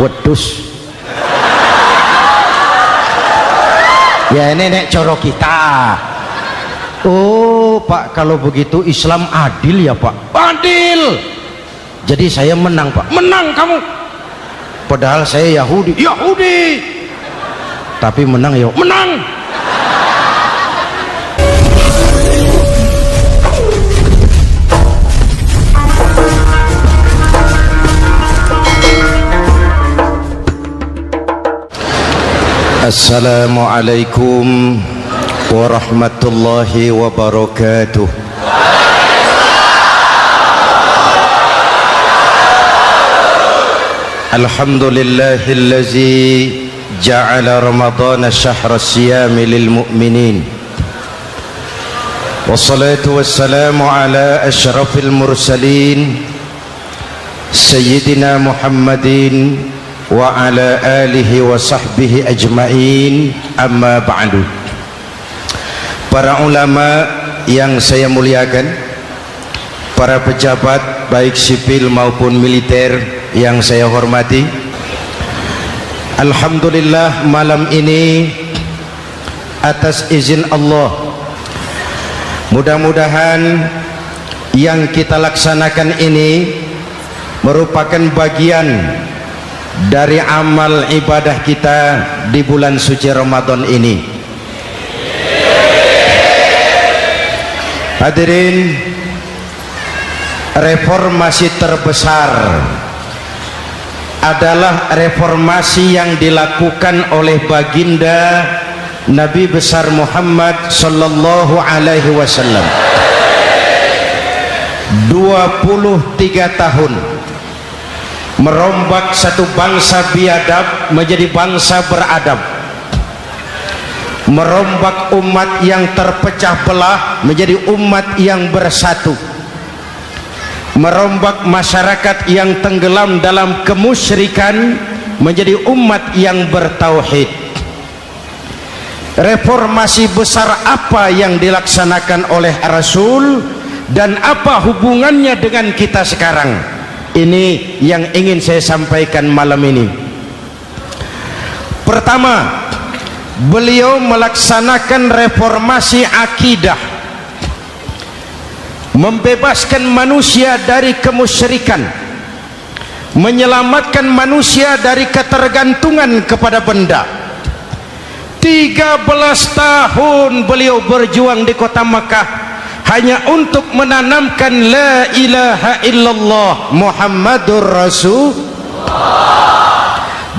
wedus. Ya ini nek coro kita. Oh Pak, kalau begitu Islam adil ya Pak? Adil. Jadi saya menang Pak? Menang kamu. Padahal saya Yahudi. Tapi menang ya? Menang. Assalamualaikum warahmatullahi wabarakatuh. Alhamdulillahillazi ja'ala ramadana syahra siyami lil mu'minin. Wassalatu wassalamu ala asyrafil mursalin Sayyidina Muhammadin wa ala alihi wa sahbihi ajma'in, amma ba'du. Para ulama yang saya muliakan, para pejabat baik sipil maupun militer yang saya hormati, alhamdulillah malam ini atas izin Allah, mudah-mudahan yang kita laksanakan ini merupakan bagian dari amal ibadah kita di bulan suci Ramadan ini. Hadirin, reformasi terbesar adalah reformasi yang dilakukan oleh baginda Nabi besar Muhammad sallallahu alaihi wasallam. 23 tahun merombak satu bangsa biadab menjadi bangsa beradab, merombak umat yang terpecah belah menjadi umat yang bersatu, merombak masyarakat yang tenggelam dalam kemusyrikan menjadi umat yang bertauhid. Reformasi besar apa yang dilaksanakan oleh Rasul dan apa hubungannya dengan kita sekarang? Ini yang ingin saya sampaikan malam ini. Pertama, beliau melaksanakan reformasi akidah, membebaskan manusia dari kemusyrikan, menyelamatkan manusia dari ketergantungan kepada benda. 13 tahun beliau berjuang di kota Makkah hanya untuk menanamkan la ilaha illallah Muhammadur Rasulullah.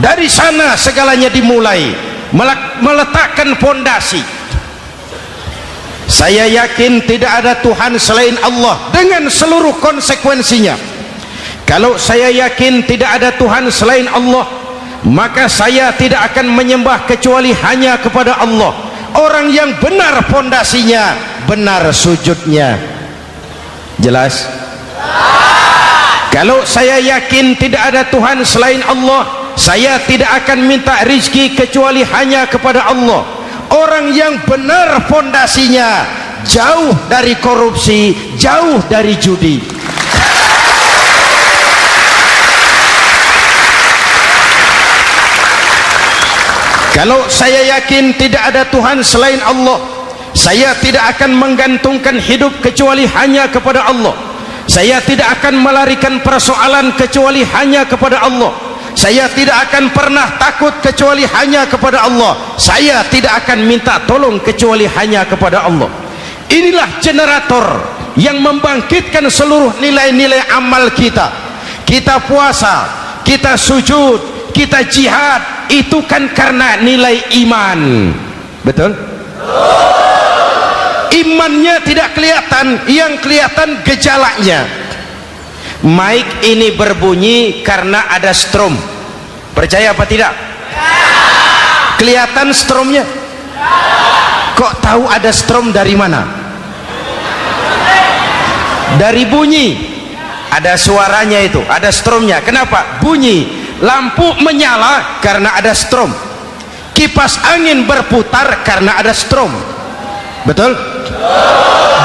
Dari sana segalanya dimulai, meletakkan fondasi. Saya yakin tidak ada Tuhan selain Allah dengan seluruh konsekuensinya. Kalau saya yakin tidak ada Tuhan selain Allah, maka saya tidak akan menyembah kecuali hanya kepada Allah. Orang yang benar fondasinya, benar sujudnya. Jelas? Kalau saya yakin tidak ada Tuhan selain Allah, saya tidak akan minta rizki kecuali hanya kepada Allah. Orang yang benar fondasinya, jauh dari korupsi, jauh dari judi. Kalau saya yakin tidak ada Tuhan selain Allah, saya tidak akan menggantungkan hidup kecuali hanya kepada Allah. Saya tidak akan melarikan persoalan kecuali hanya kepada Allah. Saya tidak akan pernah takut kecuali hanya kepada Allah. Saya tidak akan minta tolong kecuali hanya kepada Allah. Inilah generator yang membangkitkan seluruh nilai-nilai amal kita. Kita puasa, kita sujud, kita jihad, itu kan karena nilai iman. Betul? Imannya tidak kelihatan, yang kelihatan gejalanya. Mic ini berbunyi karena ada strom. Percaya apa tidak? Kelihatan stromnya? Kok tahu ada strom dari mana? Dari bunyi. Ada suaranya itu, ada stromnya. Kenapa? Bunyi. Lampu menyala karena ada strom. Kipas angin berputar karena ada strom. Betul?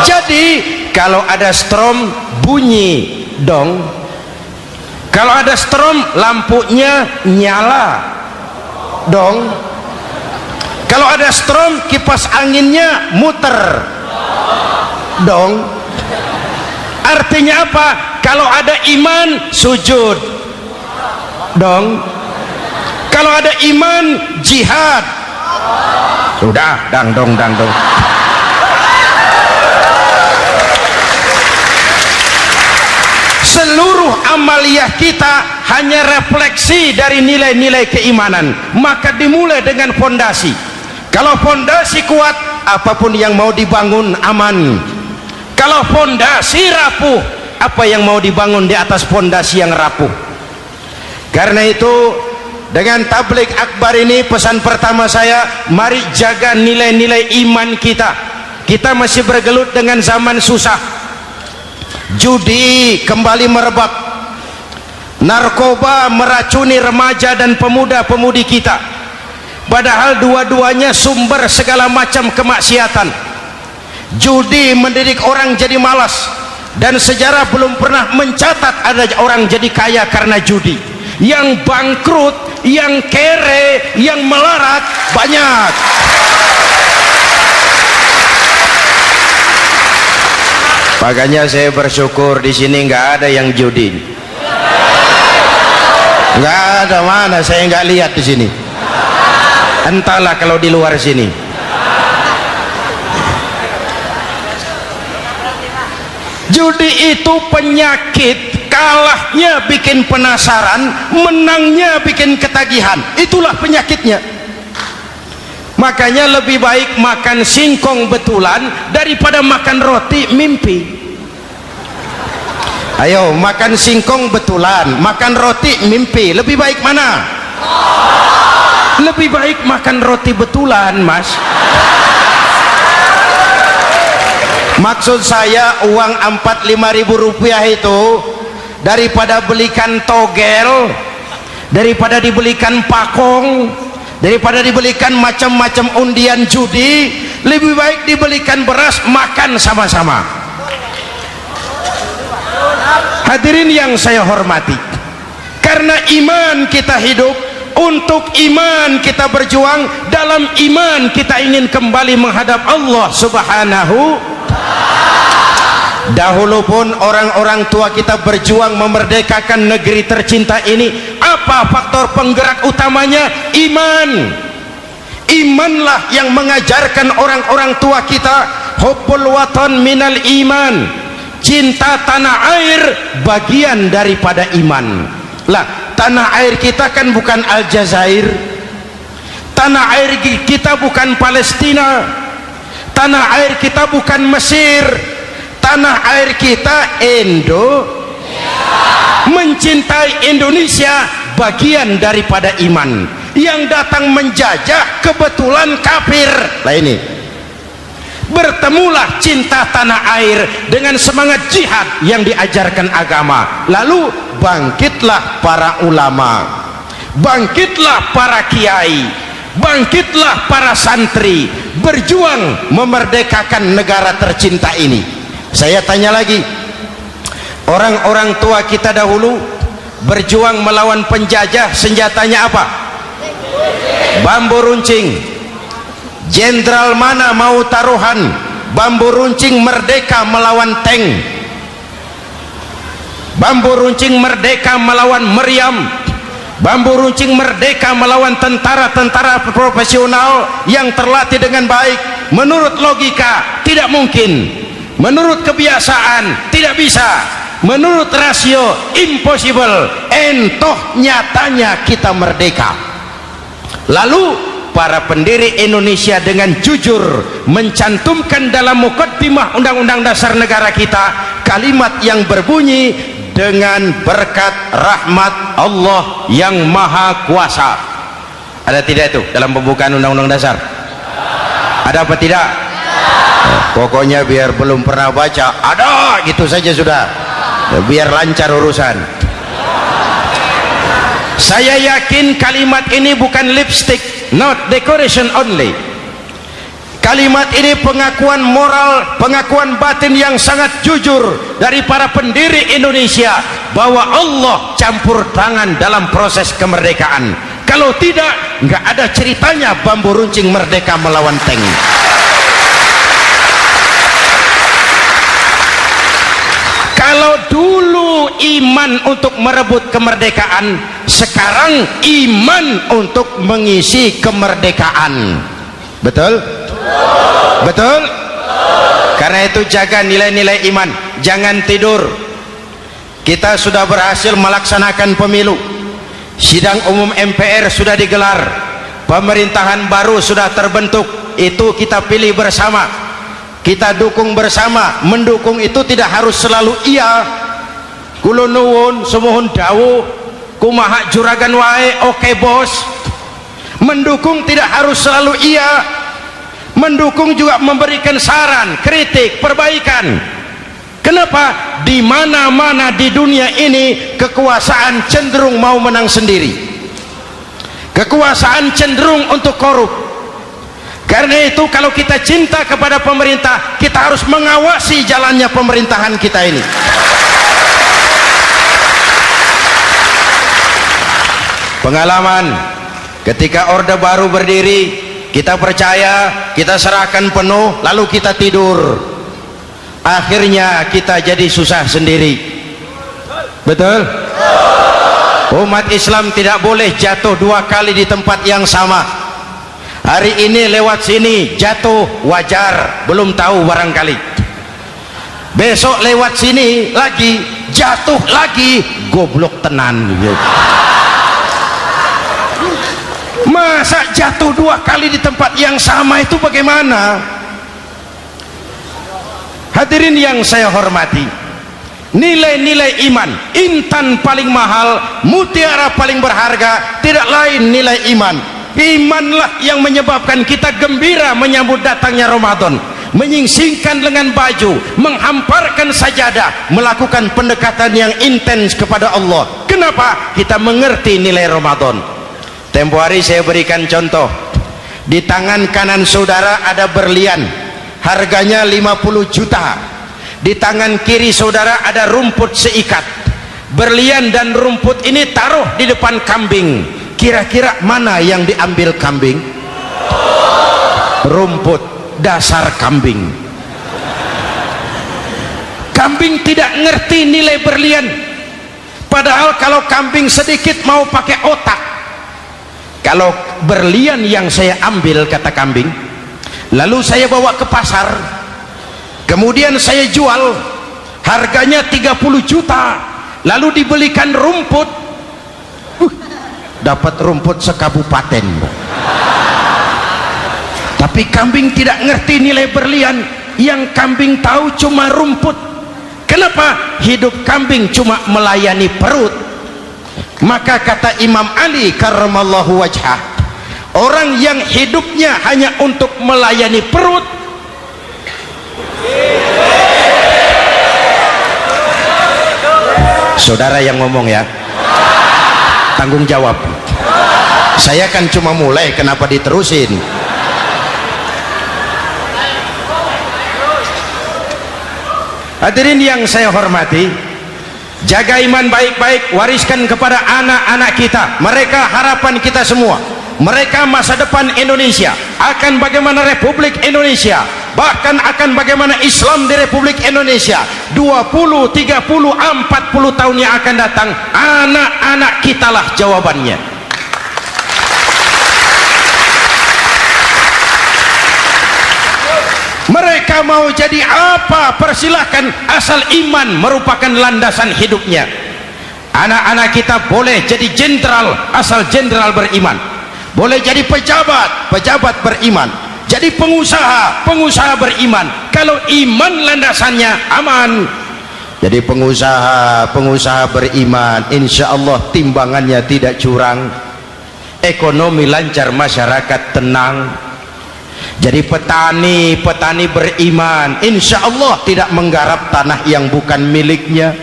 Jadi kalau ada strom bunyi dong. Kalau ada strom, lampunya nyala dong. Kalau ada strom, kipas anginnya muter dong. Artinya apa? Kalau ada iman, sujud dong. Kalau ada iman, jihad. Sudah, dang dong. Seluruh amaliyah kita hanya refleksi dari nilai-nilai keimanan. Maka dimulai dengan fondasi. Kalau fondasi kuat, apapun yang mau dibangun aman. Kalau fondasi rapuh, apa yang mau dibangun di atas fondasi yang rapuh? Karena itu, dengan tabligh akbar ini, pesan pertama saya, mari jaga nilai-nilai iman kita. Kita masih bergelut dengan zaman susah. Judi kembali merebak, narkoba meracuni remaja dan pemuda-pemudi kita, padahal dua-duanya sumber segala macam kemaksiatan. Judi mendidik orang jadi malas, dan sejarah belum pernah mencatat ada orang jadi kaya karena judi. Yang bangkrut, yang kere, yang melarat banyak. Makanya saya bersyukur di sini nggak ada yang judi. Nggak ada, mana saya nggak lihat di sini. Entahlah kalau di luar sini. Judi itu penyakit, kalahnya bikin penasaran, menangnya bikin ketagihan. Itulah penyakitnya. Makanya lebih baik makan singkong betulan daripada makan roti mimpi. Ayo, makan singkong betulan, makan roti mimpi, lebih baik mana? Lebih baik makan roti betulan, Mas. Maksud saya, uang 4-5 ribu rupiah itu daripada belikan togel, daripada dibelikan pakong, daripada dibelikan macam-macam undian judi, lebih baik dibelikan beras, makan sama-sama. Hadirin yang saya hormati, karena iman kita hidup, untuk iman kita berjuang, dalam iman kita ingin kembali menghadap Allah Subhanahu. Dahulu pun orang-orang tua kita berjuang memerdekakan negeri tercinta ini. Apa faktor penggerak utamanya? Iman. Imanlah yang mengajarkan orang-orang tua kita, hubbul watan minal iman, cinta tanah air bagian daripada iman. Lah, tanah air kita kan bukan Aljazair, tanah air kita bukan Palestina, tanah air kita bukan Mesir, tanah air kita Indonesia. Mencintai Indonesia bagian daripada iman. Yang datang menjajah kebetulan kafir. Lah ini, bertemulah cinta tanah air dengan semangat jihad yang diajarkan agama. Lalu bangkitlah para ulama, bangkitlah para kiai, bangkitlah para santri, berjuang memerdekakan negara tercinta ini. Saya tanya lagi, orang-orang tua kita dahulu berjuang melawan penjajah, senjatanya apa? Bambu runcing. Jenderal mana mau taruhan bambu runcing merdeka melawan tank? Bambu runcing merdeka melawan meriam. Bambu runcing merdeka melawan tentara-tentara profesional yang terlatih dengan baik. Menurut logika tidak mungkin, menurut kebiasaan tidak bisa, menurut rasio impossible. Entoh nyatanya kita merdeka. Lalu para pendiri Indonesia dengan jujur mencantumkan dalam mukaddimah Undang-Undang Dasar Negara kita kalimat yang berbunyi, dengan berkat rahmat Allah yang Maha Kuasa. Ada tidak itu dalam pembukaan Undang-Undang Dasar? Ada apa tidak? Pokoknya biar belum pernah baca, ada gitu saja sudah, biar lancar urusan. Saya yakin kalimat ini bukan lipstick, not decoration only. Kalimat ini pengakuan moral, pengakuan batin yang sangat jujur dari para pendiri Indonesia bahwa Allah campur tangan dalam proses kemerdekaan. Kalau tidak, nggak ada ceritanya bambu runcing merdeka melawan tank. Kalau dulu iman untuk merebut kemerdekaan, sekarang iman untuk mengisi kemerdekaan. Betul? Betul? Karena itu jaga nilai-nilai iman, jangan tidur. Kita sudah berhasil melaksanakan pemilu, sidang umum MPR sudah digelar, pemerintahan baru sudah terbentuk. Itu kita pilih bersama, kita dukung bersama. Mendukung itu tidak harus selalu iya, kulo nuwun semohon dawuh kumaha juragan wae oke bos. Mendukung tidak harus selalu iya, mendukung juga memberikan saran, kritik, perbaikan. Kenapa? Di mana-mana di dunia ini kekuasaan cenderung mau menang sendiri, kekuasaan cenderung untuk korup. Karena itu kalau kita cinta kepada pemerintah, kita harus mengawasi jalannya pemerintahan kita ini. Pengalaman ketika Orde Baru berdiri, kita percaya, kita serahkan penuh, lalu kita tidur. Akhirnya kita jadi susah sendiri. Betul? Umat Islam tidak boleh jatuh dua kali di tempat yang sama. Hari ini lewat sini jatuh wajar, belum tahu barangkali. Besok lewat sini lagi jatuh lagi, goblok tenan. Masa jatuh dua kali di tempat yang sama itu bagaimana? Hadirin yang saya hormati, nilai-nilai iman, intan paling mahal, mutiara paling berharga, tidak lain nilai iman. Imanlah yang menyebabkan kita gembira menyambut datangnya Ramadan, menyingsingkan lengan baju, menghamparkan sajadah, melakukan pendekatan yang intens kepada Allah. Kenapa? Kita mengerti nilai Ramadan. Tempo hari saya berikan contoh, di tangan kanan saudara ada berlian, harganya 50 juta. Di tangan kiri saudara ada rumput seikat. Berlian dan rumput ini taruh di depan kambing. Kira-kira mana yang diambil kambing? Rumput, dasar kambing. Kambing tidak ngerti nilai berlian. Padahal kalau kambing sedikit mau pakai otak. Kalau berlian yang saya ambil, kata kambing, lalu saya bawa ke pasar, kemudian saya jual, harganya 30 juta, lalu dibelikan rumput, dapat rumput sekabupaten. Tapi kambing tidak ngerti nilai berlian, yang kambing tahu cuma rumput. Kenapa? Hidup kambing cuma melayani perut. Maka kata Imam Ali karramallahu wajhah, orang yang hidupnya hanya untuk melayani perut, saudara yang ngomong ya, tanggung jawab. Saya kan cuma mulai, kenapa diterusin? Hadirin yang saya hormati, jaga iman baik-baik, wariskan kepada anak-anak kita. Mereka harapan kita semua, mereka masa depan Indonesia. Akan bagaimana Republik Indonesia, bahkan akan bagaimana Islam di Republik Indonesia 20, 30, 40 tahun yang akan datang, anak-anak kitalah jawabannya. Mereka mau jadi apa, persilahkan, asal iman merupakan landasan hidupnya. Anak-anak kita boleh jadi jenderal asal jenderal beriman, boleh jadi pejabat, pejabat beriman, jadi pengusaha, pengusaha beriman. Kalau iman landasannya aman. Jadi pengusaha, pengusaha beriman, insya Allah timbangannya tidak curang, ekonomi lancar, masyarakat tenang. Jadi petani, petani beriman, insya Allah tidak menggarap tanah yang bukan miliknya.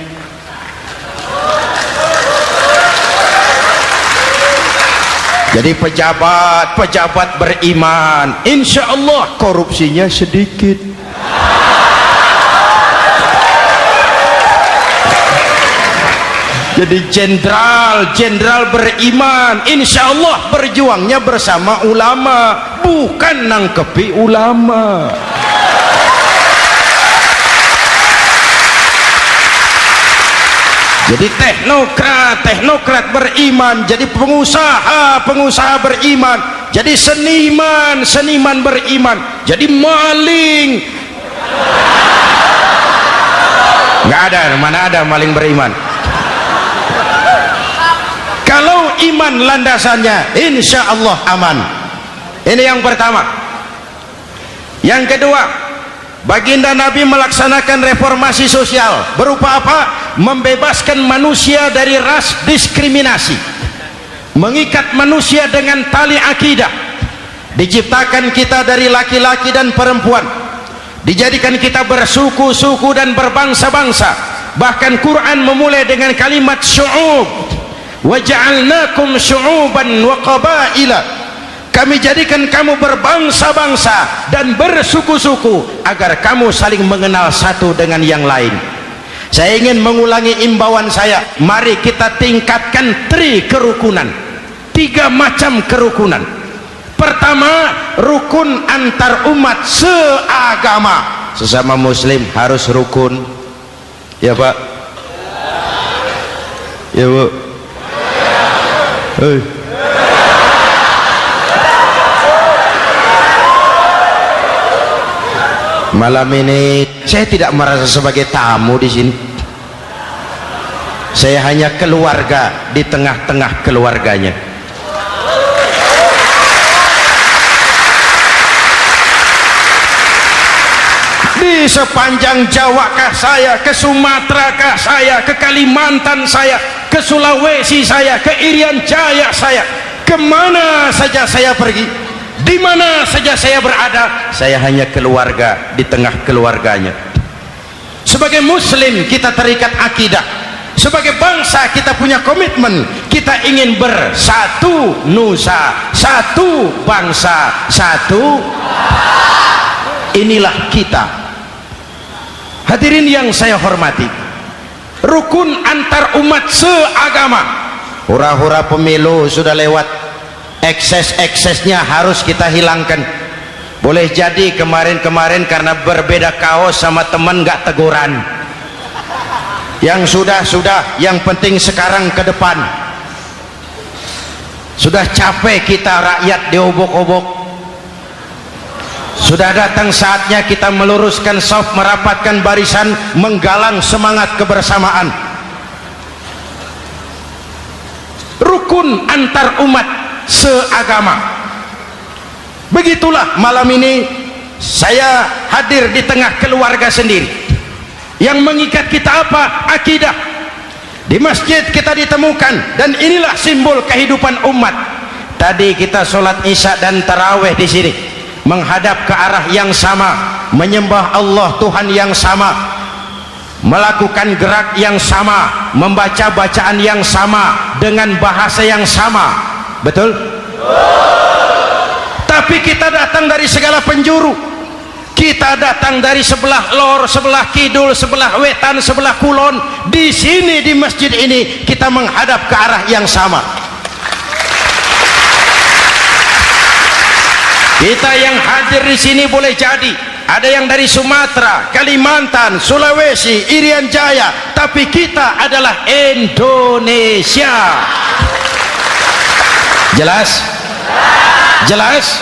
Jadi pejabat beriman, insya Allah korupsinya sedikit. Jadi jenderal beriman, insya Allah berjuangnya bersama ulama, bukan nangkepi ulama. Jadi teknokrat beriman, jadi pengusaha beriman, jadi seniman beriman, jadi maling. Nggak ada, mana ada maling beriman. Kalau iman landasannya insya Allah aman. Ini yang pertama. Yang kedua, baginda Nabi melaksanakan reformasi sosial berupa apa? Membebaskan manusia dari ras diskriminasi, mengikat manusia dengan tali akidah. Diciptakan kita dari laki-laki dan perempuan, dijadikan kita bersuku-suku dan berbangsa-bangsa. Bahkan Quran memulai dengan kalimat syu'ub, waja'alnakum syu'uban wa qabaila. Kami jadikan kamu berbangsa-bangsa dan bersuku-suku agar kamu saling mengenal satu dengan yang lain. Saya ingin mengulangi imbauan saya, mari kita tingkatkan kerukunan, 3 macam kerukunan. Pertama, rukun antar umat seagama. Sesama muslim harus rukun, ya Pak, ya Bu. Malam ini saya tidak merasa sebagai tamu di sini. Saya hanya keluarga di tengah-tengah keluarganya. Di sepanjang Jawa kah saya, ke Sumatera kah saya, ke Kalimantan saya, ke Sulawesi saya, ke Irian Jaya saya, kemana saja saya pergi, di mana saja saya berada, saya hanya keluarga di tengah keluarganya. Sebagai muslim kita terikat akidah, sebagai bangsa kita punya komitmen, kita ingin bersatu nusa, satu bangsa, satu. Inilah kita. Hadirin yang saya hormati, rukun antar umat seagama. Hura-hura pemilu sudah lewat, ekses-eksesnya harus kita hilangkan. Boleh jadi kemarin-kemarin karena berbeda kaos sama teman gak teguran. Yang sudah, yang penting sekarang ke depan. Sudah capek kita rakyat diobok-obok. Sudah datang saatnya kita meluruskan saf, merapatkan barisan, menggalang semangat kebersamaan. Rukun antar umat seagama. Begitulah malam ini saya hadir di tengah keluarga sendiri. Yang mengikat kita apa? Akidah. Di masjid kita ditemukan, dan inilah simbol kehidupan umat. Tadi kita sholat isya dan tarawih di sini, menghadap ke arah yang sama, menyembah Allah Tuhan yang sama, melakukan gerak yang sama, membaca bacaan yang sama, dengan bahasa yang sama. Betul? Tapi kita datang dari segala penjuru. Kita datang dari sebelah lor, sebelah kidul, sebelah wetan, sebelah kulon. Di sini di masjid ini kita menghadap ke arah yang sama. Kita yang hadir di sini boleh jadi ada yang dari Sumatera, Kalimantan, Sulawesi, Irian Jaya, tapi kita adalah Indonesia. Jelas? Jelas?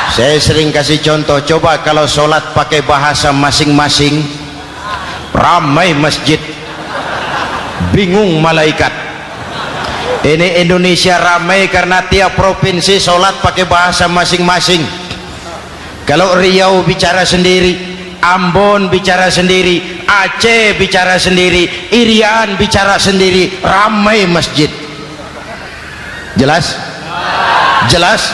Saya sering kasih contoh, coba kalau sholat pakai bahasa masing-masing, ramai masjid, bingung malaikat. Ini Indonesia ramai karena tiap provinsi sholat pakai bahasa masing-masing. Kalau Riau bicara sendiri, Ambon bicara sendiri, Aceh bicara sendiri, Irian bicara sendiri, ramai masjid. Jelas? Jelas?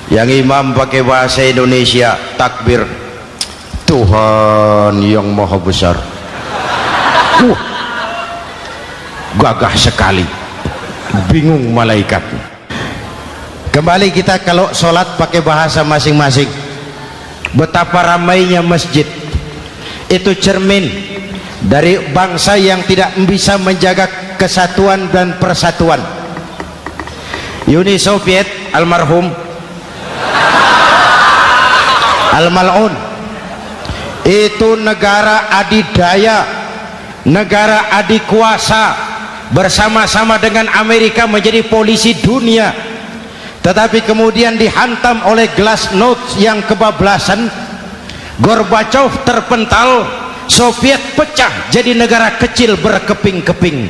Yang imam pakai bahasa Indonesia, takbir, Tuhan yang maha besar. Gagah sekali. bingung malaikat. Kembali kita kalau sholat pakai bahasa masing-masing. Betapa ramainya masjid, itu cermin dari bangsa yang tidak bisa menjaga kesatuan dan persatuan. Uni Soviet almarhum al-mal'un itu negara adidaya, negara adikuasa, bersama-sama dengan Amerika menjadi polisi dunia, tetapi kemudian dihantam oleh glasnost yang kebablasan. Gorbachev terpental, Soviet pecah jadi negara kecil berkeping-keping,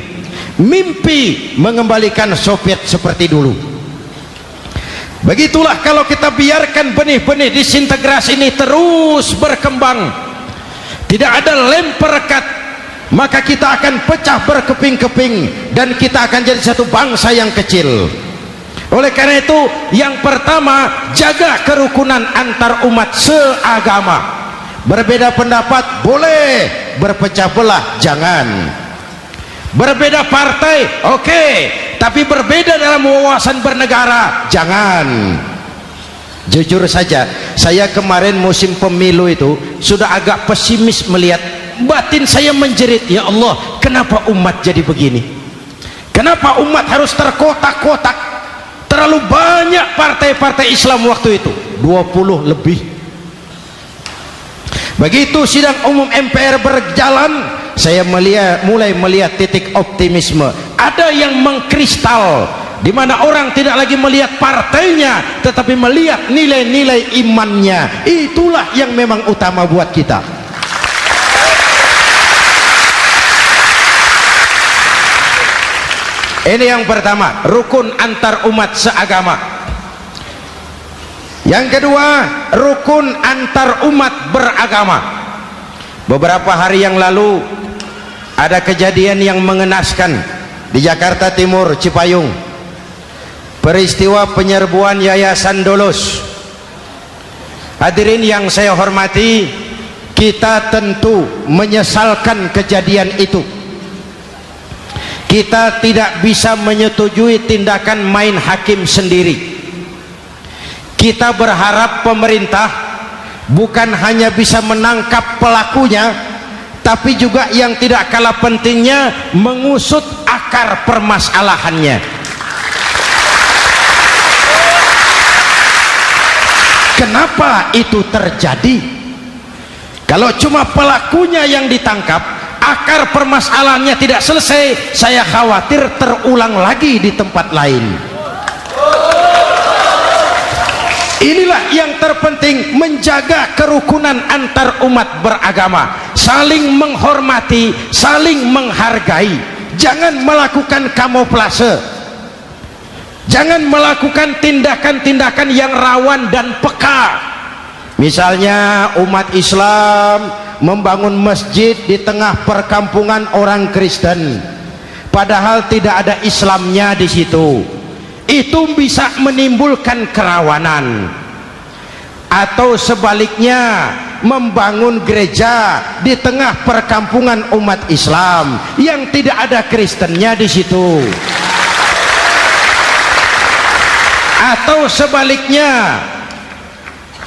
mimpi mengembalikan Soviet seperti dulu. Begitulah kalau kita biarkan benih-benih disintegrasi ini terus berkembang, tidak ada lem perekat, maka kita akan pecah berkeping-keping dan kita akan jadi satu bangsa yang kecil. Oleh karena itu, yang pertama, jaga kerukunan antar umat seagama. Berbeda pendapat boleh, berpecah belah jangan. Berbeda partai oke, tapi berbeda dalam wawasan bernegara jangan. Jujur saja, saya kemarin musim pemilu itu sudah agak pesimis melihat, batin saya menjerit, ya Allah, kenapa umat jadi begini? Kenapa umat harus terkotak-kotak? Terlalu banyak partai-partai Islam waktu itu, 20 lebih. Begitu sidang umum MPR berjalan, saya mulai melihat titik optimisme. Ada yang mengkristal, di mana orang tidak lagi melihat partainya, tetapi melihat nilai-nilai imannya. Itulah yang memang utama buat kita. Ini yang pertama, rukun antar umat seagama. Yang kedua, rukun antar umat beragama. Beberapa hari yang lalu ada kejadian yang mengenaskan di Jakarta Timur, Cipayung. Peristiwa penyerbuan Yayasan Dolos. Hadirin yang saya hormati, kita tentu menyesalkan kejadian itu. Kita tidak bisa menyetujui tindakan main hakim sendiri. Kita berharap pemerintah bukan hanya bisa menangkap pelakunya, tapi juga yang tidak kalah pentingnya mengusut akar permasalahannya. Kenapa itu terjadi? Kalau cuma pelakunya yang ditangkap, akar permasalahannya tidak selesai, saya khawatir terulang lagi di tempat lain. Inilah yang terpenting, menjaga kerukunan antar umat beragama, saling menghormati, saling menghargai. Jangan melakukan kamuflase, jangan melakukan tindakan-tindakan yang rawan dan peka. Misalnya umat Islam membangun masjid di tengah perkampungan orang Kristen, padahal tidak ada Islamnya di situ. Itu bisa menimbulkan kerawanan. Atau sebaliknya, membangun gereja di tengah perkampungan umat Islam yang tidak ada Kristennya di situ. Atau sebaliknya,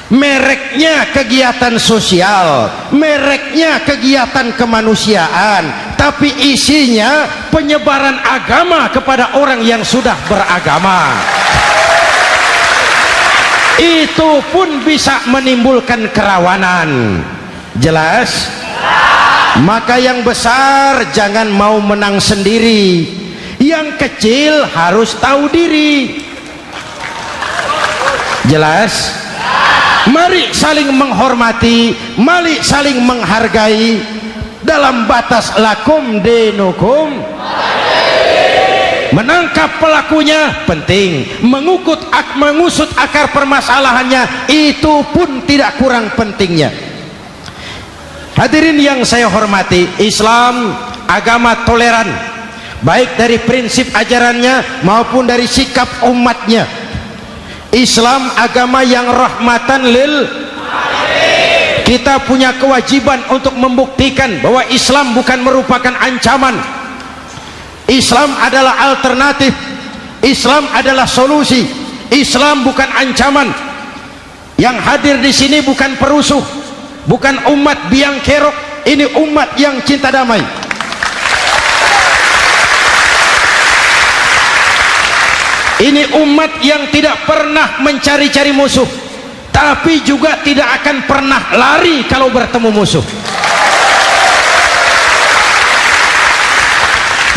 mereknya kegiatan sosial, mereknya kegiatan kemanusiaan, tapi isinya penyebaran agama kepada orang yang sudah beragama. Itu pun bisa menimbulkan kerawanan. Jelas? Maka yang besar jangan mau menang sendiri, yang kecil harus tahu diri. Jelas? Mari saling menghormati, mari saling menghargai dalam batas lakum dinukum. Menangkap pelakunya penting, mengusut akar permasalahannya itu pun tidak kurang pentingnya. Hadirin yang saya hormati, Islam agama toleran, baik dari prinsip ajarannya maupun dari sikap umatnya. Islam agama yang rahmatan lil alamin. Kita punya kewajiban untuk membuktikan bahwa Islam bukan merupakan ancaman. Islam adalah alternatif. Islam adalah solusi. Islam bukan ancaman. Yang hadir di sini bukan perusuh, bukan umat biang kerok. Ini umat yang cinta damai. Ini umat yang tidak pernah mencari-cari musuh, tapi juga tidak akan pernah lari kalau bertemu musuh.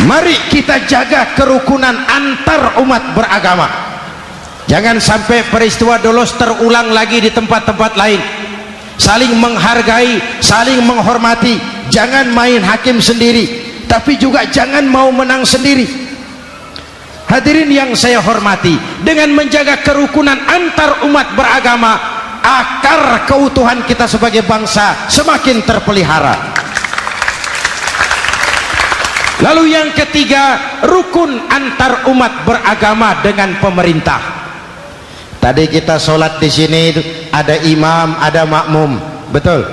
Mari kita jaga kerukunan antar umat beragama. Jangan sampai peristiwa Dolos terulang lagi di tempat-tempat lain. Saling menghargai, saling menghormati. Jangan main hakim sendiri, tapi juga jangan mau menang sendiri. Hadirin yang saya hormati, dengan menjaga kerukunan antar umat beragama, akar keutuhan kita sebagai bangsa semakin terpelihara. Lalu yang ketiga, rukun antar umat beragama dengan pemerintah. Tadi kita sholat di sini ada imam, ada makmum, betul?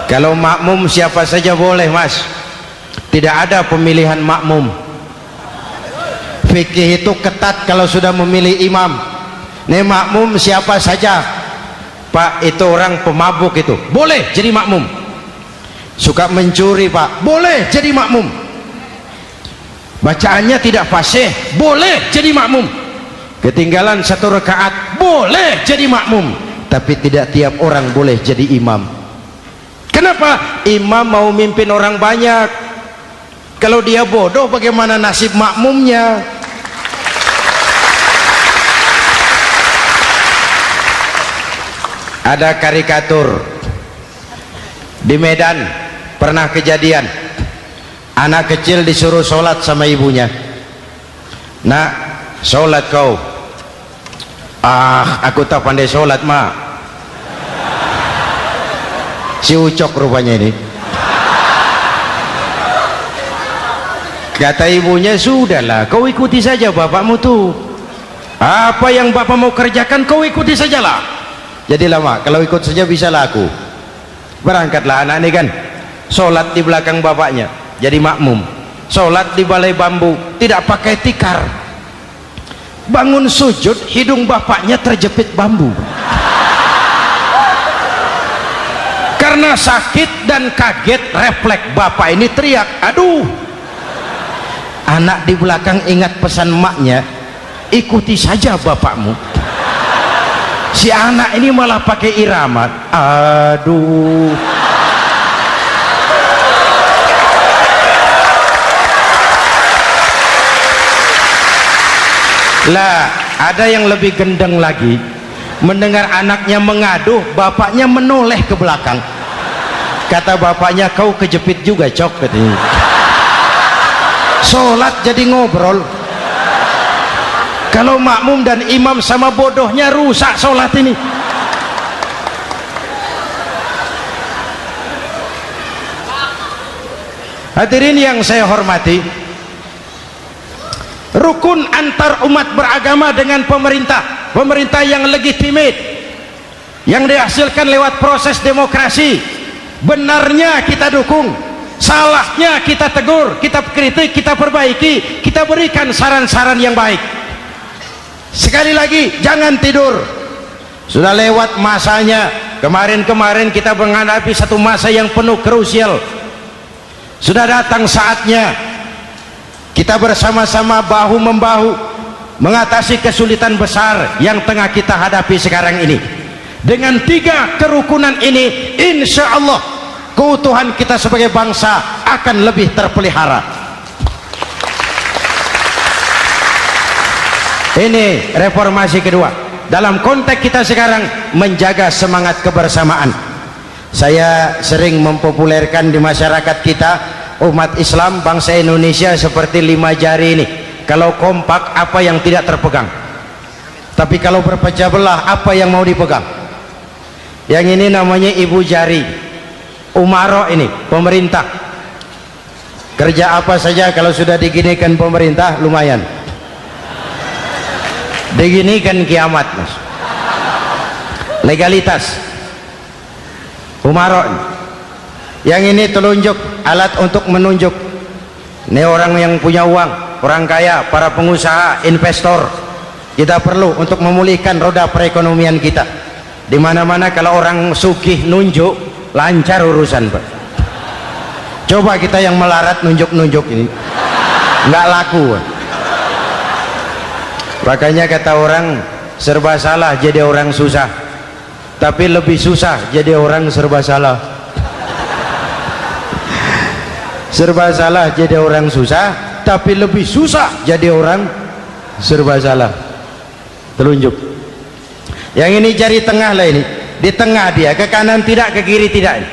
Kalau makmum siapa saja boleh, Mas. Tidak ada pemilihan makmum. Fikih itu ketat kalau sudah memilih imam. Nih makmum siapa saja. Pak, itu orang pemabuk itu, boleh jadi makmum. Suka mencuri, Pak, boleh jadi makmum. Bacaannya tidak fasih, boleh jadi makmum. Ketinggalan 1 rakaat, boleh jadi makmum. Tapi tidak tiap orang boleh jadi imam. Kenapa? Imam mau mimpin orang banyak. Kalau dia bodoh, bagaimana nasib makmumnya? Ada karikatur di Medan, pernah kejadian anak kecil disuruh sholat sama ibunya. Nak, sholat kau. Ah, aku tak pandai sholat, mak. Si Ucok rupanya ini. Kata ibunya, sudahlah, kau ikuti saja bapakmu tuh. Apa yang bapak mau kerjakan, kau ikuti sajalah. Jadilah, mak, kalau ikut saja bisa laku. Berangkatlah anak ini kan, sholat di belakang bapaknya, jadi makmum. Sholat di balai bambu, tidak pakai tikar. Bangun sujud, hidung bapaknya terjepit bambu. Karena sakit dan kaget, refleks bapak ini teriak, aduh. Anak di belakang ingat pesan maknya, ikuti saja bapakmu. Si anak ini malah pakai irama, aduh. Lah, ada yang lebih gendeng lagi, mendengar anaknya mengadu, bapaknya menoleh ke belakang. Kata bapaknya, kau kejepit juga, Cok, katanya. Sholat jadi ngobrol. Kalau makmum dan imam sama bodohnya, rusak sholat ini. Hadirin yang saya hormati, rukun antar umat beragama dengan pemerintah, pemerintah yang legitimate, yang dihasilkan lewat proses demokrasi. Benarnya kita dukung, salahnya kita tegur, kita kritik, kita perbaiki, kita berikan saran-saran yang baik. Sekali lagi, jangan tidur. Sudah lewat masanya. Kemarin-kemarin kita menghadapi satu masa yang penuh krusial. Sudah datang saatnya kita bersama-sama bahu membahu mengatasi kesulitan besar yang tengah kita hadapi sekarang ini. Dengan 3 kerukunan ini, insya Allah keutuhan kita sebagai bangsa akan lebih terpelihara. Ini reformasi kedua. Dalam konteks kita sekarang, menjaga semangat kebersamaan. Saya sering mempopulerkan di masyarakat kita, umat Islam bangsa Indonesia seperti 5 jari ini. Kalau kompak, apa yang tidak terpegang? Tapi kalau berpecah belah, apa yang mau dipegang? Yang ini namanya ibu jari. Umaro ini, pemerintah. Kerja apa saja kalau sudah diginikan pemerintah, lumayan. Diginikan kiamat, Mas. Legalitas. Umaro. Yang ini telunjuk, alat untuk menunjuk. Ini orang yang punya uang. orang kaya, para pengusaha, investor, kita perlu untuk memulihkan roda perekonomian kita. Di mana-mana kalau orang sugih nunjuk, lancar urusan, Pak. Coba kita yang melarat nunjuk-nunjuk ini, nggak laku. Makanya kata orang, serba salah jadi orang susah, tapi lebih susah jadi orang serba salah. Serba salah jadi orang susah, tapi lebih susah jadi orang serba salah. Telunjuk. Yang ini jari tengah lah ini, di tengah dia, ke kanan tidak, ke kiri tidak.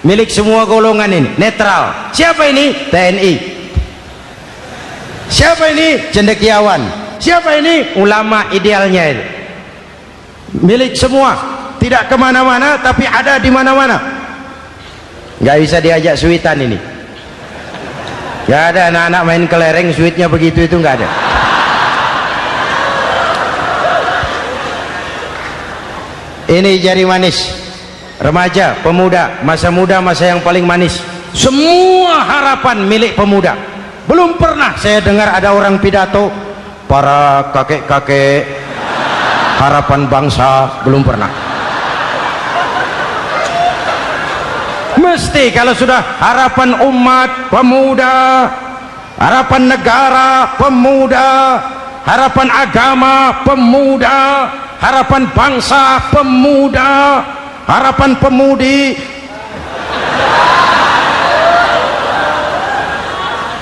Milik semua golongan ini, netral. Siapa ini? TNI. Siapa ini? Cendekiawan. Siapa ini? Ulama idealnya itu. Milik semua, tidak kemana-mana tapi ada di mana-mana. Nggak bisa diajak suitan ini. Nggak ada anak-anak main kelereng suitnya begitu, itu nggak ada. Ini jari manis, remaja, pemuda, masa muda, masa yang paling manis. Semua harapan milik pemuda. Belum pernah saya dengar ada orang pidato para kakek-kakek harapan bangsa, belum pernah. Mesti kalau sudah harapan umat, pemuda, harapan negara, pemuda, harapan agama, pemuda, harapan bangsa, pemuda, harapan pemudi.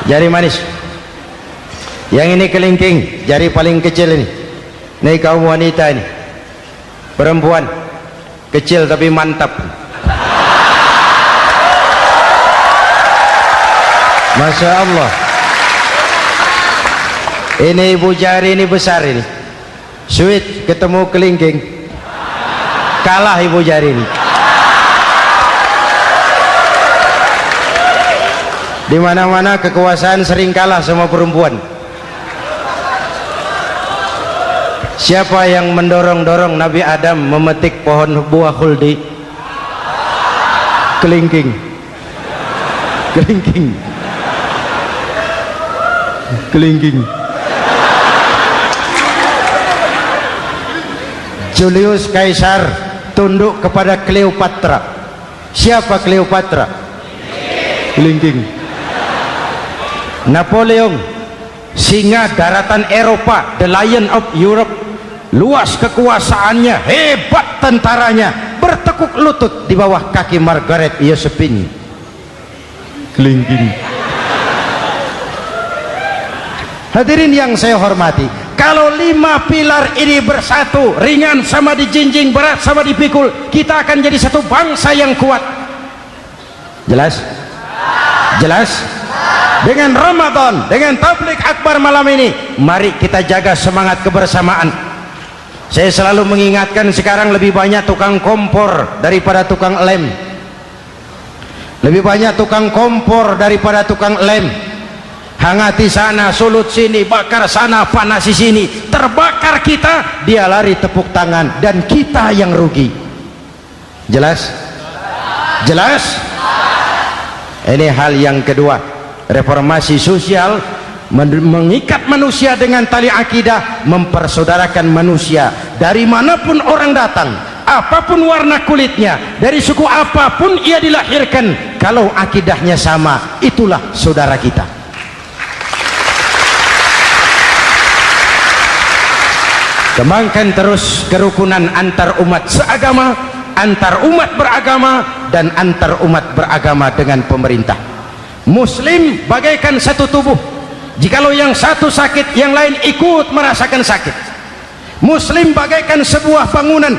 Jari manis. Yang ini kelingking, jari paling kecil ini. Ini kaum wanita ini, perempuan kecil tapi mantap. Masya Allah. Ini ibu jari ini besar ini. Sweet ketemu kelingking, kalah ibu jari ini. Di mana-mana kekuasaan sering kalah sama perempuan. Siapa yang mendorong-dorong Nabi Adam memetik pohon buah khuldi? Kelingking. Kelingking. Kelingking. Julius Caesar tunduk kepada Cleopatra. Siapa Cleopatra? Kelingking. Napoleon, singa daratan Eropa, the lion of Europe, luas kekuasaannya, hebat tentaranya, bertekuk lutut di bawah kaki Margaret Josephine. Kelingking. Hadirin yang saya hormati, kalau 5 pilar ini bersatu, ringan sama dijinjing, berat sama dipikul, kita akan jadi satu bangsa yang kuat. Jelas? Jelas? Dengan Ramadan, dengan tabligh akbar malam ini, mari kita jaga semangat kebersamaan. Saya selalu mengingatkan, sekarang lebih banyak tukang kompor daripada tukang lem. Lebih banyak tukang kompor daripada tukang lem. Hangati sana, sulut sini, bakar sana, panasi sini, terbakar kita, dia lari tepuk tangan, dan kita yang rugi. Jelas? Jelas? Ini hal yang kedua. Reformasi sosial mengikat manusia dengan tali akidah, mempersaudarakan manusia dari manapun orang datang, apapun warna kulitnya, dari suku apapun ia dilahirkan, kalau akidahnya sama, itulah saudara kita. Kembangkan terus kerukunan antar umat seagama, antar umat beragama, dan antar umat beragama dengan pemerintah. Muslim bagaikan satu tubuh. Jikalau yang satu sakit, yang lain ikut merasakan sakit. Muslim bagaikan sebuah bangunan,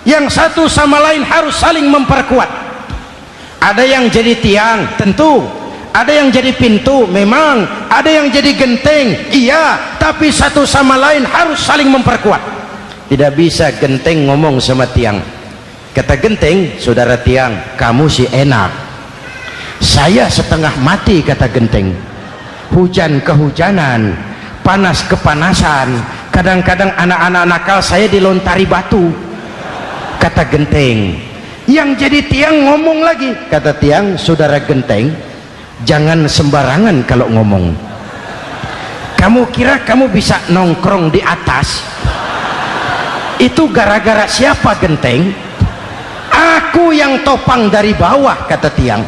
yang satu sama lain harus saling memperkuat. Ada yang jadi tiang, tentu. Ada yang jadi pintu, memang. Ada yang jadi genteng, iya. Tapi satu sama lain harus saling memperkuat. Tidak bisa genteng ngomong sama tiang. Kata genteng, saudara tiang, kamu sih enak, saya setengah mati. Kata genteng, hujan kehujanan, panas kepanasan, kadang-kadang anak-anak nakal saya dilontari batu. Kata genteng. Yang jadi tiang ngomong lagi. Kata tiang, saudara genteng, jangan sembarangan kalau ngomong. Kamu kira kamu bisa nongkrong di atas? Itu gara-gara siapa, Genteng? Aku yang topang dari bawah, kata tiang.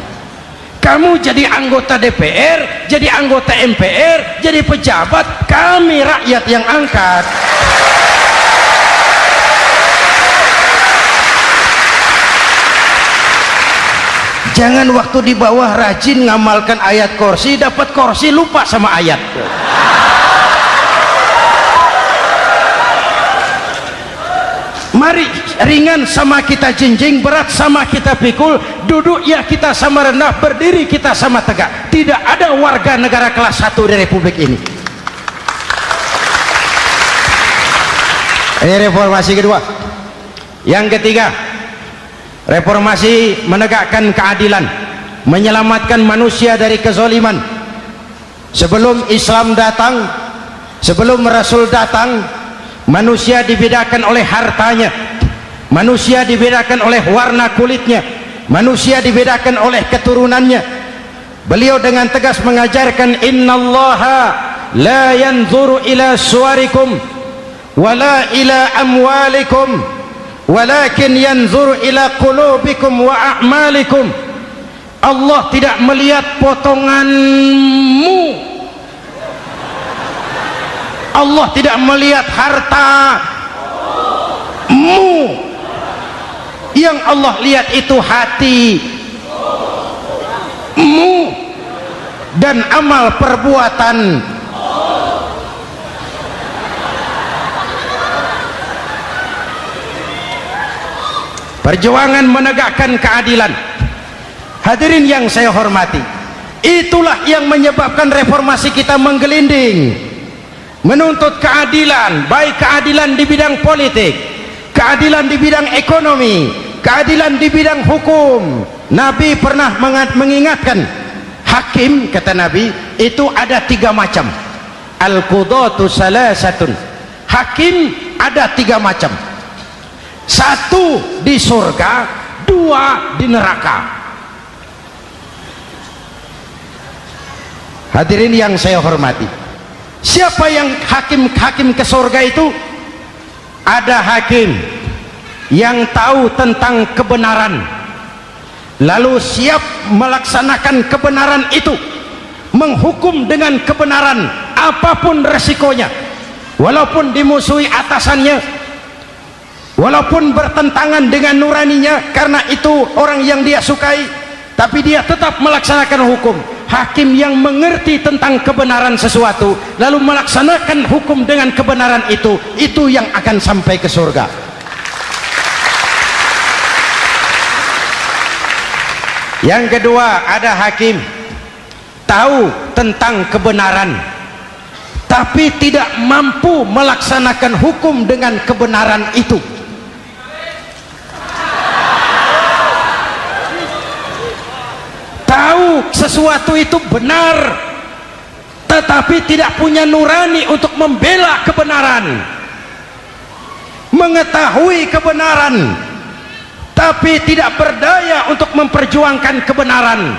Kamu jadi anggota DPR, jadi anggota MPR, jadi pejabat, kami rakyat yang angkat. Jangan waktu di bawah rajin ngamalkan ayat kursi, dapat kursi lupa sama ayat. Mari ringan sama kita jinjing, berat sama kita pikul, duduk ya kita sama rendah, berdiri kita sama tegak. Tidak ada warga negara kelas 1 di Republik ini. Ini reformasi kedua. Yang ketiga, reformasi menegakkan keadilan, menyelamatkan manusia dari kezaliman. Sebelum Islam datang, sebelum Rasul datang, manusia dibedakan oleh hartanya, manusia dibedakan oleh warna kulitnya, manusia dibedakan oleh keturunannya. Beliau dengan tegas mengajarkan, innallaha la yanzuru ila suwarikum wala ila amwalikum walakin yanzuru ila qulubikum wa a'malikum. Allah tidak melihat potonganmu, Allah tidak melihat hartamu, yang Allah lihat itu hatimu dan amal perbuatan. Perjuangan menegakkan keadilan. Hadirin yang saya hormati, itulah yang menyebabkan reformasi kita menggelinding, menuntut keadilan, baik keadilan di bidang politik, keadilan di bidang ekonomi, keadilan di bidang hukum. Nabi pernah mengingatkan, hakim, kata Nabi, itu ada 3 macam. Al-qudatu salasatun. Hakim ada 3 macam. 1 di surga, 2 di neraka. Hadirin yang saya hormati, siapa yang hakim ke surga itu? Ada hakim yang tahu tentang kebenaran, lalu siap melaksanakan kebenaran itu, menghukum dengan kebenaran apapun resikonya, walaupun dimusuhi atasannya, walaupun bertentangan dengan nuraninya, karena itu orang yang dia sukai, tapi dia tetap melaksanakan hukum. Hakim yang mengerti tentang kebenaran sesuatu lalu melaksanakan hukum dengan kebenaran itu yang akan sampai ke surga. Yang kedua, ada hakim tahu tentang kebenaran tapi tidak mampu melaksanakan hukum dengan kebenaran itu. Tahu sesuatu itu benar tetapi tidak punya nurani untuk membela kebenaran, mengetahui kebenaran tapi tidak berdaya untuk memperjuangkan kebenaran.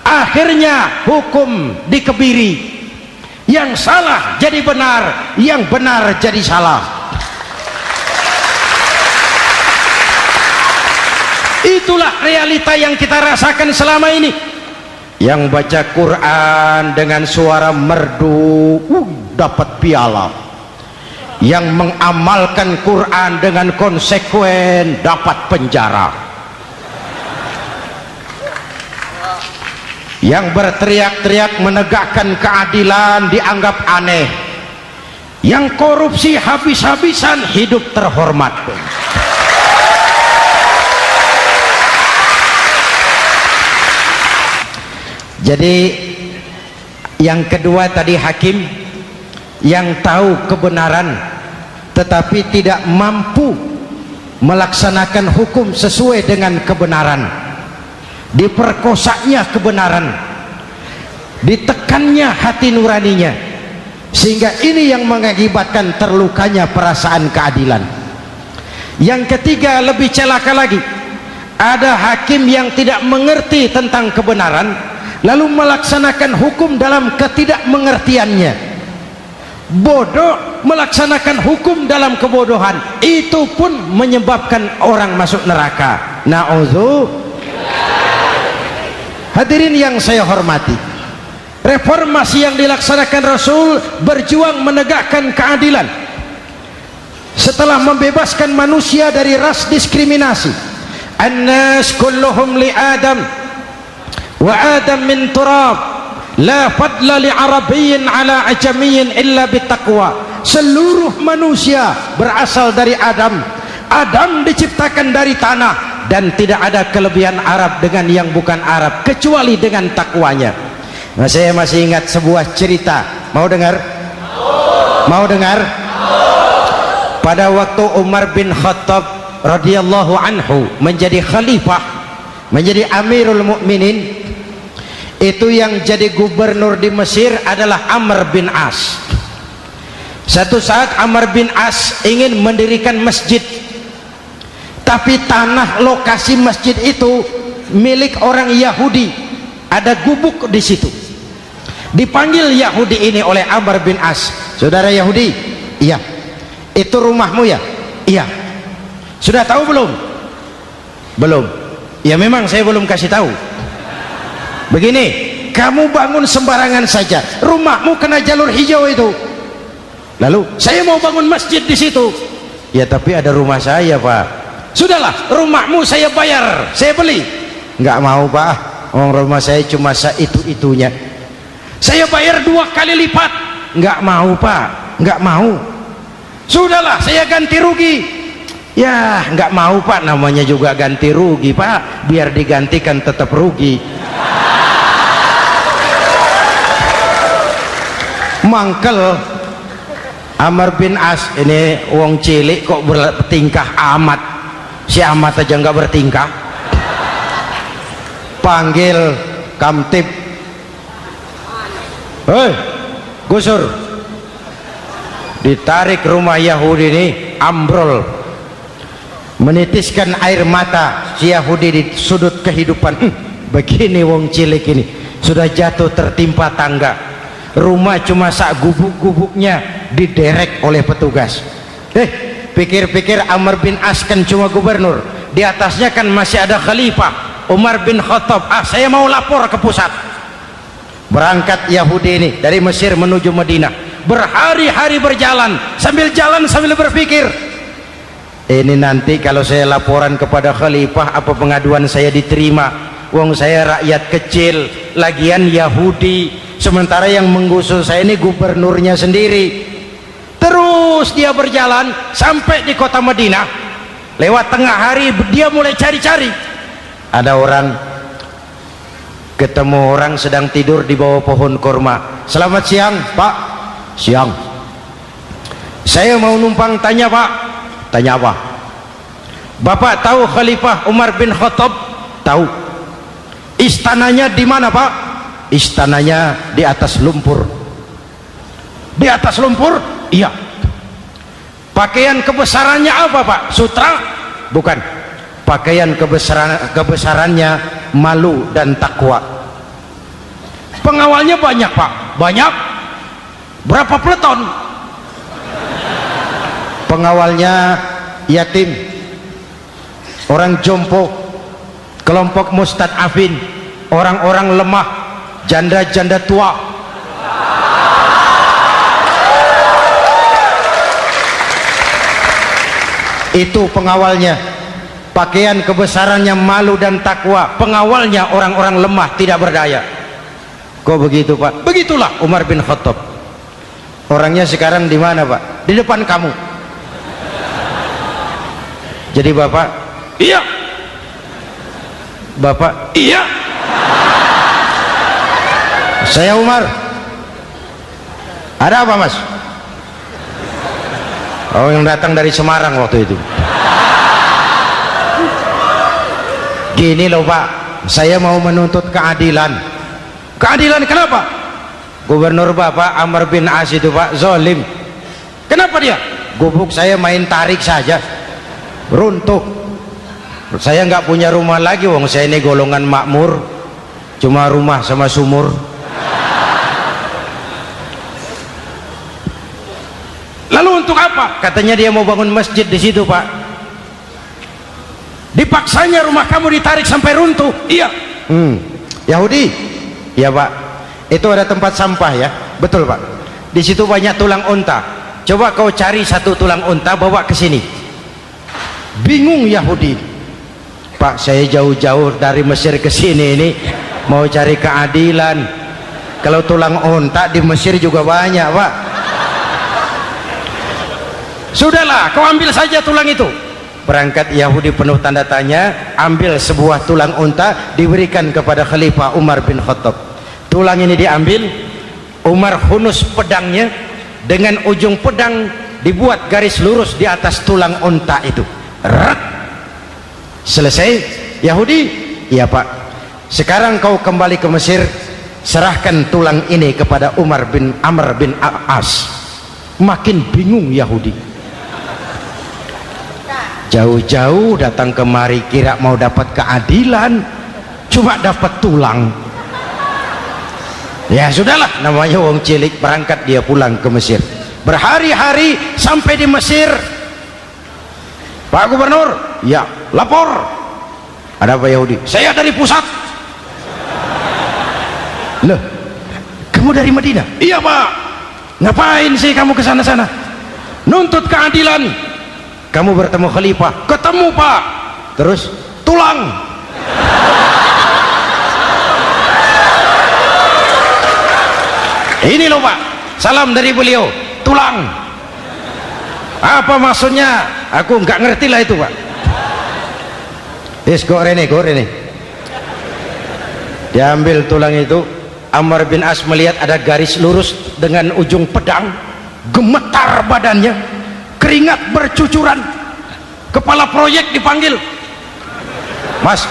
Akhirnya hukum dikebiri, yang salah jadi benar, yang benar jadi salah. Itulah realita yang kita rasakan selama ini. Yang baca Quran dengan suara merdu dapat piala, yang mengamalkan Quran dengan konsekuen dapat penjara, yang berteriak-teriak menegakkan keadilan dianggap aneh, yang korupsi habis-habisan hidup terhormat. Jadi yang kedua tadi hakim yang tahu kebenaran tetapi tidak mampu melaksanakan hukum sesuai dengan kebenaran, diperkosanya kebenaran, ditekannya hati nuraninya, sehingga ini yang mengakibatkan terlukanya perasaan keadilan. Yang ketiga lebih celaka lagi, ada hakim yang tidak mengerti tentang kebenaran lalu melaksanakan hukum dalam ketidakmengertiannya. bodoh melaksanakan hukum dalam kebodohan, itu pun menyebabkan orang masuk neraka. Na'udzubillah. Hadirin yang saya hormati, reformasi yang dilaksanakan Rasul berjuang menegakkan keadilan setelah membebaskan manusia dari ras diskriminasi. An-nas kulluhum li Adam wa Adam min turab, la fadla li arabiyyin ala ajamiyyin illa bittaqwa. Seluruh manusia berasal dari Adam. Adam diciptakan dari tanah, dan tidak ada kelebihan Arab dengan yang bukan Arab kecuali dengan takwanya. Nah, saya masih ingat sebuah cerita. Mau dengar? Mau dengar? Pada waktu Umar bin Khattab radhiyallahu anhu menjadi khalifah, menjadi Amirul Mukminin, itu yang jadi gubernur di Mesir adalah Amr bin As. Satu saat Amr bin As ingin mendirikan masjid, tapi tanah lokasi masjid itu milik orang Yahudi, ada gubuk di situ. Dipanggil Yahudi ini oleh Amr bin As, saudara Yahudi, iya, itu rumahmu ya? Iya. Sudah tahu belum? Belum. Ya memang saya belum kasih tahu. Begini, kamu bangun sembarangan saja, rumahmu kena jalur hijau itu. Lalu saya mau bangun masjid di situ. Ya tapi ada rumah saya, Pak. Sudahlah, rumahmu saya bayar, saya beli. Enggak mau, Pak. Rumah saya cuma itu-itunya. Saya bayar 2 kali lipat. Enggak mau, Pak. Enggak mau. Sudahlah, saya ganti rugi. Ya, enggak mau, Pak. Namanya juga ganti rugi, Pak. Biar digantikan tetap rugi. Mangkel Amr bin As ini wong cilik kok bertingkah amat. Si amat aja nggak bertingkah. Panggil kamtib, hei gusur. Ditarik rumah Yahudi ini, ambrol, menitiskan air mata si Yahudi di sudut kehidupan. Begini wong cilik ini sudah jatuh tertimpa tangga, rumah cuma sak gubuk-gubuknya diderek oleh petugas. Pikir-pikir Amr bin As kan cuma gubernur, di atasnya kan masih ada khalifah Umar bin Khattab. Saya mau lapor ke pusat. Berangkat Yahudi ini dari Mesir menuju Madinah, berhari-hari berjalan sambil berpikir, ini nanti kalau saya laporan kepada khalifah, apa pengaduan saya diterima? Wong saya rakyat kecil, lagian Yahudi, sementara yang menggusur saya ini gubernurnya sendiri. Terus dia berjalan sampai di kota Madinah. Lewat tengah hari dia mulai cari-cari. Ada orang, ketemu orang sedang tidur di bawah pohon kurma. Selamat siang, Pak. Siang. Saya mau numpang tanya, Pak. Tanya apa? Bapak tahu Khalifah Umar bin Khattab? Tahu. Istananya di mana, Pak? Istananya di atas lumpur. Di atas lumpur? Iya. Pakaian kebesarannya apa, Pak? Sutra? Bukan. Pakaian kebesarannya malu dan takwa. Pengawalnya banyak, Pak. Banyak. Berapa peleton? Pengawalnya yatim, orang jompo, kelompok mustadafin, orang-orang lemah, janda-janda tua. Itu pengawalnya. Pakaian kebesarannya malu dan takwa. Pengawalnya orang-orang lemah tidak berdaya. Kok begitu, Pak? Begitulah Umar bin Khattab. Orangnya sekarang di mana, Pak? Di depan kamu. Jadi Bapak, iya. Bapak, iya. Saya Umar. Ada apa, Mas? Oh, yang datang dari Semarang waktu itu. Gini loh, Pak, saya mau menuntut keadilan. Keadilan kenapa? Gubernur Bapak Amr bin As itu, Pak, zalim. Kenapa dia? Gubuk saya main tarik saja, runtuh. Saya nggak punya rumah lagi, wong saya ini golongan makmur, cuma rumah sama sumur. katanya dia mau bangun masjid di situ Pak. Dipaksanya rumah kamu ditarik sampai runtuh. Iya. Yahudi. Iya Pak. Itu ada tempat sampah ya. Betul Pak. Di situ banyak tulang unta. Coba kau cari satu tulang unta bawa ke sini. Bingung Yahudi. Pak, saya jauh-jauh dari Mesir ke sini ini mau cari keadilan. Kalau tulang unta di Mesir juga banyak Pak. Sudahlah, kau ambil saja tulang itu. Berangkat Yahudi penuh tanda tanya, ambil sebuah tulang unta, diberikan kepada Khalifah Umar bin Khattab. Tulang ini diambil, Umar hunus pedangnya, dengan ujung pedang dibuat garis lurus di atas tulang unta itu. Rat. Selesai. Yahudi, iya Pak, sekarang kau kembali ke Mesir, serahkan tulang ini kepada Umar bin Amr bin As. Makin bingung Yahudi. Jauh-jauh datang kemari kira mau dapat keadilan, cuma dapat tulang. Ya sudahlah, namanya wong cilik, berangkat dia pulang ke Mesir. Berhari-hari sampai di Mesir. Pak Gubernur, ya lapor. Ada apa Yahudi? Saya dari pusat. Loh, kamu dari Madinah? Iya Pak. Ngapain sih kamu ke sana-sana? Nuntut keadilan. Kamu bertemu Khalifah? Ketemu Pak. Terus tulang. Ini loh Pak, salam dari beliau, tulang. Apa maksudnya? Aku nggak ngerti lah itu Pak. Yes, go Rene. Diambil tulang itu. Amr bin As melihat ada garis lurus dengan ujung pedang, gemetar badannya, keringat bercucuran. Kepala proyek dipanggil. Mas,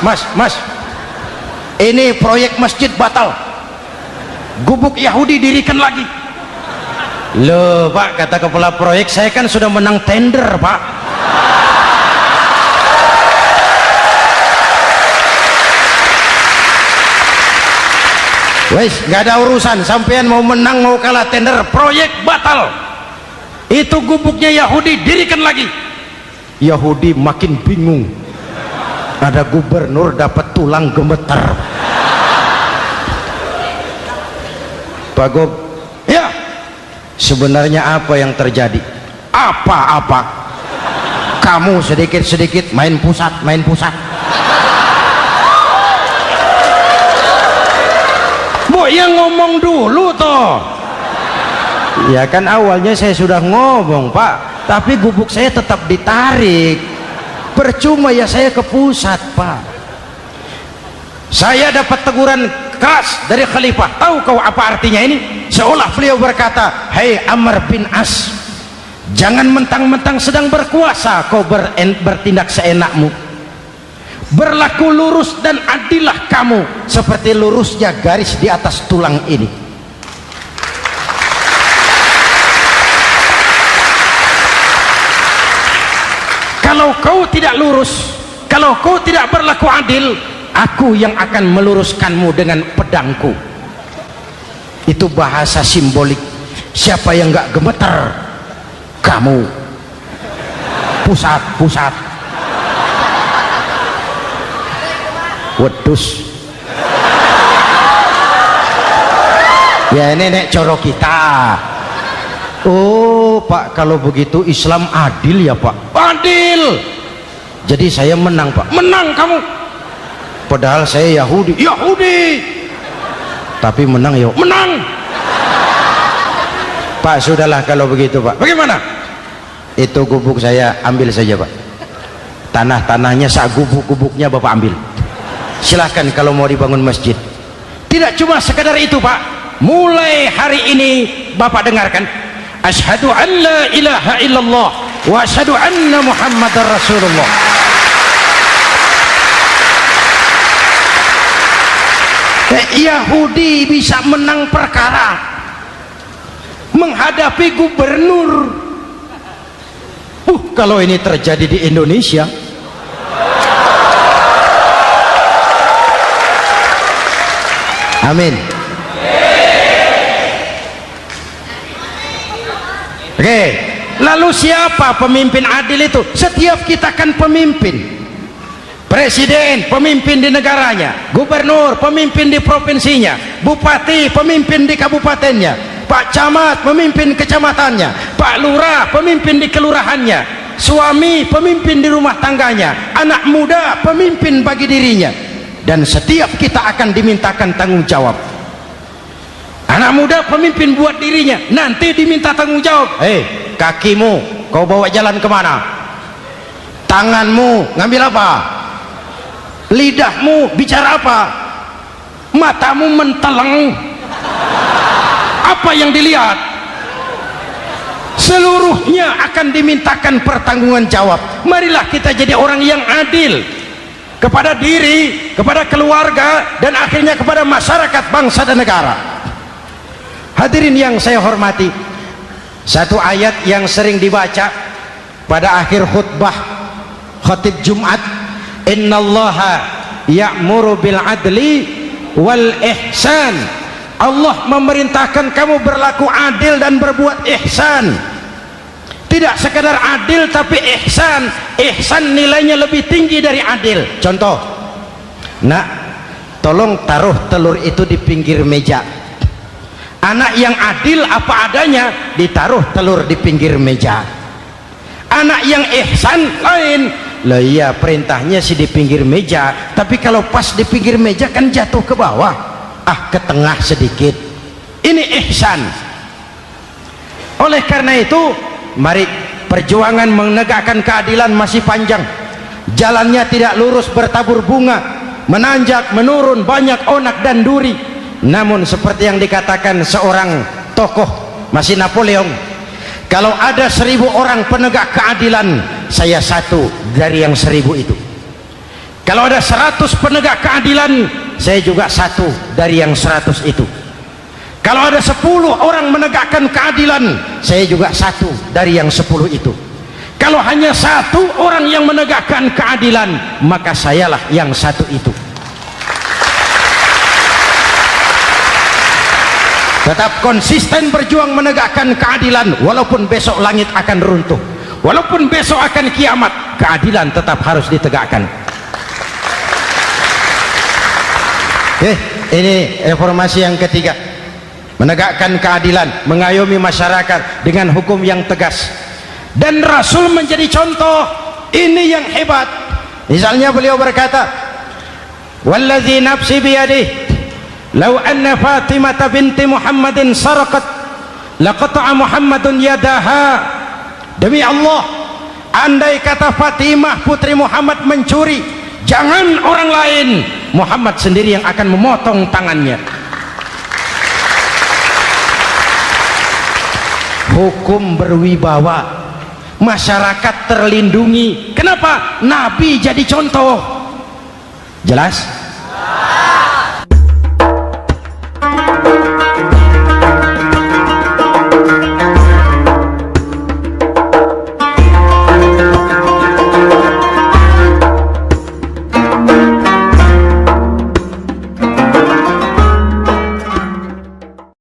ini proyek masjid batal. Gubuk Yahudi dirikan lagi. Loh Pak, kata kepala proyek, saya kan sudah menang tender Pak. Wes, nggak ada urusan, sampean mau menang mau kalah tender, proyek batal. Itu gubuknya Yahudi dirikan lagi. Yahudi makin bingung. Ada gubernur dapat tulang gemetar. Pak Gob, ya sebenarnya apa yang terjadi? Apa-apa, kamu sedikit-sedikit main pusat. Bu, yang ngomong dulu toh. Ya kan awalnya saya sudah ngomong Pak, tapi gubuk saya tetap ditarik. Percuma ya saya ke pusat Pak. Saya dapat teguran keras dari Khalifah. Tahu kau apa artinya ini? Seolah beliau berkata, hei Amr bin As, jangan mentang-mentang sedang berkuasa kau bertindak seenakmu. Berlaku lurus dan adillah kamu seperti lurusnya garis di atas tulang ini. Kalau kau tidak lurus, kalau kau tidak berlaku adil, aku yang akan meluruskanmu dengan pedangku. Itu bahasa simbolik. Siapa yang nggak gemeter? Kamu. Pusat. Wedus. Ya ini nek coro kita. Oh Pak, kalau begitu Islam adil ya Pak? Adil. Jadi saya menang Pak? Menang kamu. Padahal saya Yahudi. Tapi menang ya? Menang. Pak, sudahlah kalau begitu Pak. Bagaimana? Itu gubuk saya ambil saja Pak. Tanah-tanahnya sak gubuk-gubuknya Bapak ambil. Silahkan kalau mau dibangun masjid. Tidak cuma sekadar itu Pak. Mulai hari ini Bapak dengarkan. Asyhadu an la ilaha illallah wa asyhadu anna Muhammadar Rasulullah. Yahudi bisa menang perkara menghadapi gubernur. Kalau ini terjadi di Indonesia, amin. Oke, Lalu siapa pemimpin adil itu? Setiap kita kan pemimpin. Presiden pemimpin di negaranya, gubernur pemimpin di provinsinya, bupati pemimpin di kabupatennya, Pak Camat pemimpin kecamatannya, Pak Lurah pemimpin di kelurahannya, suami pemimpin di rumah tangganya, anak muda pemimpin bagi dirinya. Dan setiap kita akan dimintakan tanggung jawab. Anak muda pemimpin buat dirinya, nanti diminta tanggung jawab. Kakimu kau bawa jalan kemana? Tanganmu ngambil apa? Lidahmu bicara apa? Matamu menteleng, apa yang dilihat? Seluruhnya akan dimintakan pertanggungan jawab. Marilah kita jadi orang yang adil kepada diri, kepada keluarga, dan akhirnya kepada masyarakat, bangsa dan negara. Hadirin yang saya hormati, satu ayat yang sering dibaca pada akhir khutbah khatib Jumat, innallaha ya'muru bil adli wal ihsan. Allah memerintahkan kamu berlaku adil dan berbuat ihsan. Tidak sekadar adil tapi ihsan. Ihsan nilainya lebih tinggi dari adil. Contoh, nak, tolong taruh telur itu di pinggir meja. Anak yang adil apa adanya, ditaruh telur di pinggir meja. Anak yang ihsan lain. Lah iya, perintahnya sih di pinggir meja, tapi kalau pas di pinggir meja kan jatuh ke bawah, ke tengah sedikit. Ini ihsan. Oleh karena itu, mari, perjuangan menegakkan keadilan masih panjang. Jalannya tidak lurus bertabur bunga, menanjak menurun, banyak onak dan duri. Namun seperti yang dikatakan seorang tokoh, masih Napoleon, kalau ada 1000 orang penegak keadilan, saya satu dari yang 1000 itu. Kalau ada 100 penegak keadilan, saya juga satu dari yang 100 itu. Kalau ada 10 orang menegakkan keadilan, saya juga satu dari yang 10 itu. Kalau hanya 1 orang yang menegakkan keadilan, maka sayalah yang 1 itu. Tetap konsisten berjuang menegakkan keadilan, walaupun besok langit akan runtuh, walaupun besok akan kiamat, keadilan tetap harus ditegakkan. Ini reformasi yang ketiga, menegakkan keadilan, mengayomi masyarakat dengan hukum yang tegas. Dan Rasul menjadi contoh. Ini yang hebat. Misalnya beliau berkata, wallazi nafsi biyadihi lau anna Fatimah binti Muhammadin saraqat laqata'a Muhammadun yadaha. Demi Allah, andai kata Fatimah putri Muhammad mencuri, jangan orang lain, Muhammad sendiri yang akan memotong tangannya. Hukum berwibawa, masyarakat terlindungi. Kenapa? Nabi jadi contoh. Jelas?